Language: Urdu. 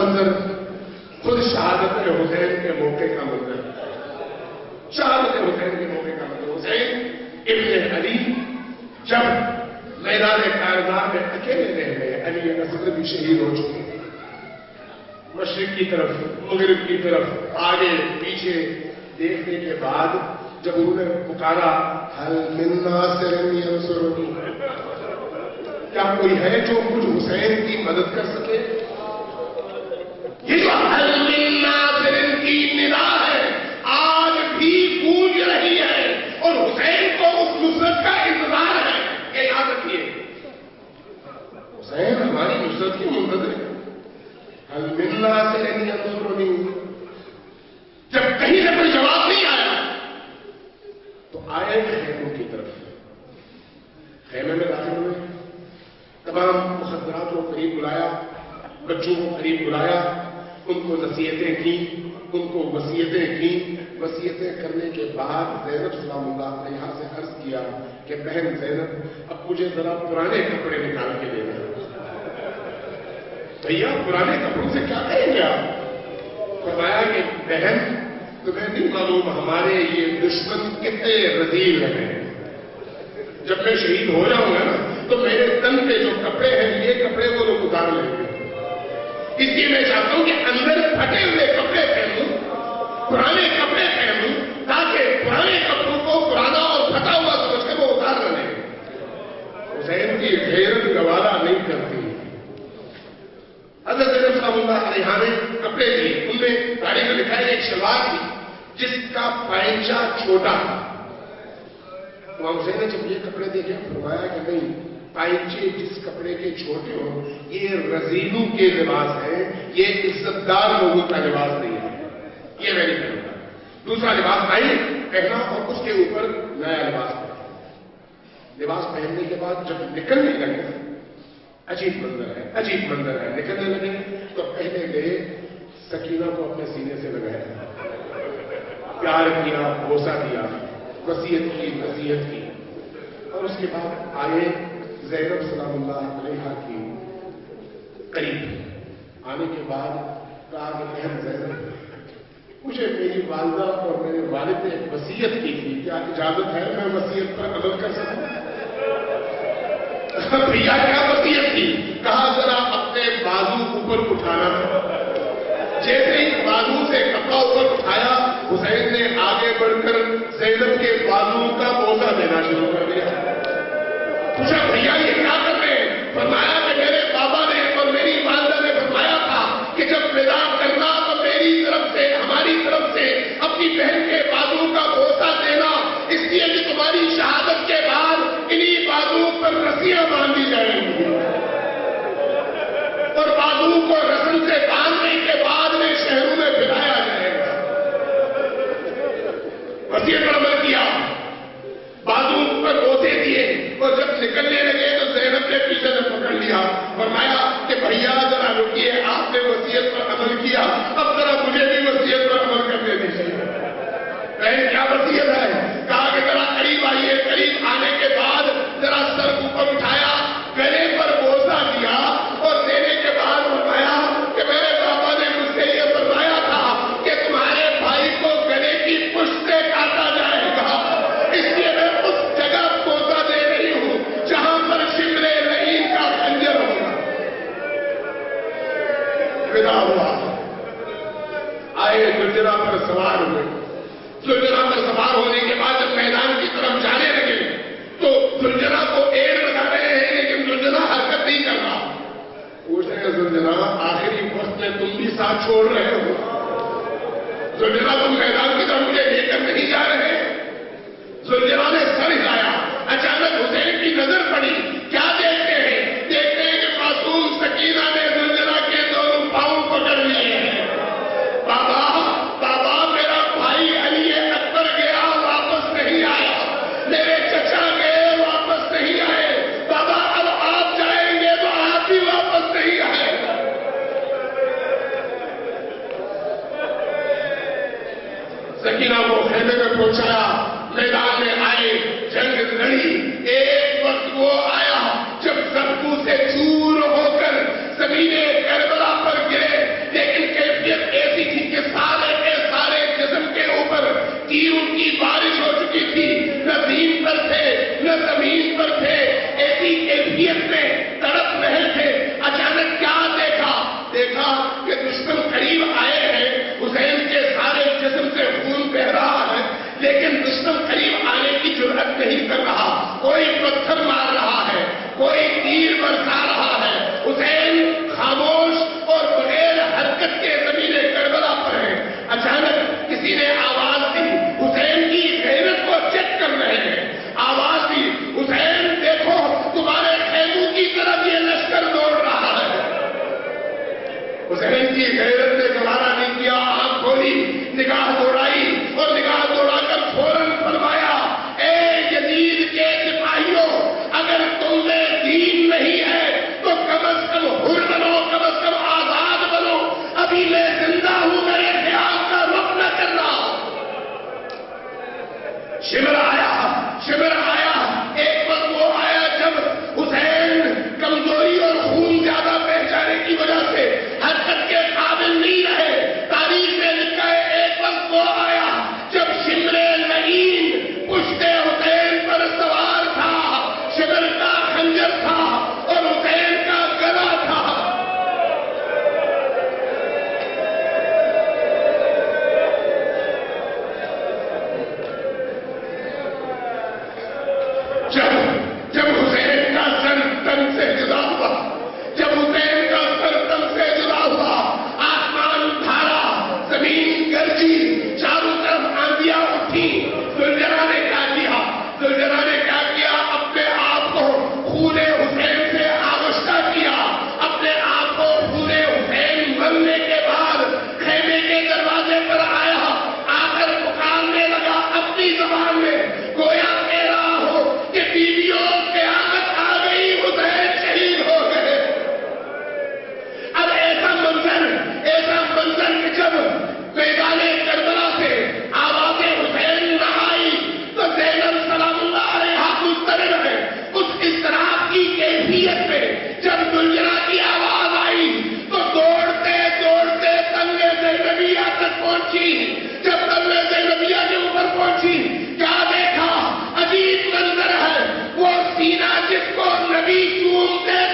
منظر خود شہادت حسین کے موقع کا منظر ہے. شہادت حسین کے موقع کا منظر. حسین ابن علی جب میدان کارزار میں اکیلے رہ گئے، علی اصغر بھی شہید ہو چکے تھے. مشرق کی طرف، مغرب کی طرف، آگے پیچھے دیکھنے کے بعد جب انہوں نے پکارا حل من ناصر ینصرنی، کیا کوئی ہے جو مجھ حسین کی مدد کر سکے؟ یہ جو حل من ناصر کی ندا ہے آج بھی گونج رہی ہے اور حسین کو اس نصرت کا انتظار ہے. یہ یاد رکھیے، حسین ہماری نصرت کی منتظر ہے. حل من ناصر ینصرنی. جب کہیں سے کوئی جواب نہیں آیا تو آئے خیموں کی طرف. خیمے میں داخل ہوئے، تمام مخدرات کو قریب بلایا، بچوں کو قریب بلایا، ان کو نصیحتیں کی، ان کو وصیتیں کی. وصیتیں کرنے کے بعد زینب سلام اللہ علیہا سے عرض کیا کہ بہن زینب، اب مجھے ذرا پرانے کپڑے نکال کے دینا. بھیا پرانے کپڑوں سے کیا کہیں گے آپ؟ فرمایا کہ بہن تمہیں نہیں معلوم ہمارے یہ دشمن کتنے رذیل ہیں. جب میں شہید ہو جاؤں گا نا تو میرے تن پہ جو کپڑے ہیں یہ کپڑے وہ لوگ اتار لیں گے. اس لیے میں چاہتا ہوں کہ اندر پھٹے ہوئے کپڑے پہنوں، پرانے کپڑے پہنوں، تاکہ پرانے کپڑوں کو پرانا اور پھٹا ہوا سمجھ کے وہ اتار نہ لیں. حسین کی غیرت گوارا نہیں کرتی. حضرت زینب سلام اللہ علیہا نے کپڑے دیے. ان میں گاڑی میں لکھا ہے ایک شلوار تھی جس کا پائنچا چھوٹا تھا. امام حسین نے جب یہ کپڑے دیکھے فرمایا کہ نہیں، پائنچے جس کپڑے کے چھوٹے ہو یہ رذیلوں کے لباس ہیں، یہ عزت دار لوگوں کا لباس نہیں ہے، یہ میں نہیں پہنوں گا. دوسرا لباس پہنا اور اس کے اوپر نیا لباس پہنا. لباس پہننے کے بعد جب نکلنے لگے، عجیب منظر ہے، عجیب منظر ہے. نکلنے لگے تو پہلے گئے سکینہ کو اپنے سینے سے لگایا، پیار کیا، بوسہ دیا، وصیت کی، نصیحت کی. اور اس کے بعد آئے زینب سلام اللہ علیہا کی قریب. آنے کے بعد کہا کہ بہن زینب، مجھے میری والدہ اور میرے والد نے وصیت کی تھی، کیا اجازت ہے میں وصیت پر عمل کر سکوں؟ بھیا کیا وصیت تھی؟ کہا ذرا اپنے بازو اوپر اٹھانا. جیسے ہی بازو سے کپڑا اوپر اٹھایا حسین نے آگے بڑھ کر زینب کے بازو کا بوسہ دینا شروع کر دیا. پوچھا بھیا یہ کیا کر رہے ہیں؟ فرمایا کہ میرے بابا نے اور میری والدہ نے فرمایا تھا کہ جب ودا کرنا تو میری طرف سے، ہماری طرف سے اپنی بہن کے بازو کا بوسہ دینا، اس لیے کہ تمہاری شہادت کے بعد انہی بازو پر رسیاں باندھی جائیں گی اور بازو کو رسم سے باندھنے کے بعد میں شہروں میں پھیلایا جائے گا. وصیت پر عمل کیا، بازو پر بوسے دیے اور جب نکلنے لگے تو زینب نے پیچھے سے پکڑ لیا. فرمایا کہ بھیا ذرا رکیے، آپ نے وصیت پر عمل کیا، اب ذرا مجھے بھی وصیت پر عمل کرنے دیجیے. بہن کیا وصیت ہے؟ کہا کہ ذرا قریب آئیے. قریب آنے کے بعد ذرا سر اوپر اٹھایا، گلے پر بوسہ دیا اور دینے کے بعد فرمایا کہ میرے پاپا نے مجھ سے یہ فرمایا تھا کہ تمہارے بھائی کو گلے کی پشت سے کاٹا جائے گا، اس لیے میں اس جگہ بوسہ دے رہی ہوں جہاں پر شمر لعین کا خنجر ہوگا. ودا ہوا، آئے زلجرہ پر سوار ہوئے. زلجرہ پر سوار ہونے کے بعد جب میدان کی طرف جانے لگے تو زلجرہ کو ایڑ لگا رہے ہیں لیکن زلجرہ حرکت نہیں کر رہا. پوچھ رہے ہیں زلجرہ آخری وقت میں تم بھی ساتھ چھوڑ رہے ہو؟ زلجرہ تم میدان کی طرف مجھے لے کر نہیں جا رہے؟ زلجرہ نے سر ہلایا. اچانک حسین کی نظر پڑی. کیا دیکھتے ہیں؟ دیکھتے ہیں کہ معصوم سکینہ نے زلجرہ کے دونوں پاؤں پکڑ لیے ہیں. بابا بابا میرا بھائی علی اکبر گیا واپس نہیں آیا، میرے چچا گئے واپس نہیں آئے، بابا اب آپ جائیں گے تو آپ بھی واپس نہیں آئے. سکینہ کو خیمے میں پہنچایا، میدان میں آئے، جنگ لڑی. ایک وقت وہ آیا جب سبکو سے چور ہو کر زمین کربلا پر گرے، پتھر مار رہا ہے، کوئی تیر برسا رہا ہے، حسین خاموش اور بغیر حرکت کے زمین کربلا پر ہے۔ اچانک کسی نے آواز دی، حسین کی غیرت کو چیک کر رہے ہیں، آواز دی، حسین دیکھو تمہارے خیموں کی طرف یہ لشکر دوڑ رہا ہے۔ حسین کی غیرت نے گوارا نہیں کیا، آنکھ کھولی، نگاہ دوڑائی اور نگاہ دوڑا کر فوراً فرمایا، اے یزید کے سپاہیوں، اگر تم میں دین نہیں ہے تو کم از کم حر بنو، کم از کم آزاد بنو، ابھی میں زندہ ہوں، میرے خیال کا رخ نہ کرنا۔ شمر آیا، ایک وقت وہ آیا جب حسین کمزوری اور خون زیادہ بہ جانے کی وجہ سے حرکت کے قابل نہیں رہے۔ تاریخ میں لکھا ہے ایک وقت وہ آیا جب شمر لعین پشت حسین پر سوار تھا، شمر کا خنجر تھا اور حسین کا گلا تھا۔ جب حسین کا سر تن سے جدا ہوا، جب حسین کا سر تن سے جدا ہوا، آسمان بھارا، زمین گرجی، چاروں طرف آندیاں اٹھی۔ ذوالجلال نے کیا کیا؟ ذوالجلال نے کیا کیا؟ اپنے آپ کو خون حسین سے آغشتہ کیا، اپنے آپ کو خون حسین مرنے کے بعد خیمے کے دروازے پر آیا، آ کر پکارنے لگا اپنی زبان میں، گویا کہہ رہا ہو کہ بیویوں قیامت آ گئی، حسین شہید ہو گئے۔ اب ایسا منظر کہ جب میدان کربلا سے آواز حسین نہ آئی تو زینب سلام اللہ علیہا مضطرب ہے۔ اس اضطراب کی کیفیت میں جب ذوالجلال کی آواز آئی تو دوڑتے دوڑتے تنگِ زینبیہ تک پہنچی۔ جب تنگِ زینبیہ کے اوپر پہنچی، کیا دیکھا؟ عجیب منظر ہے، وہ سینہ جس کو نبی چومتے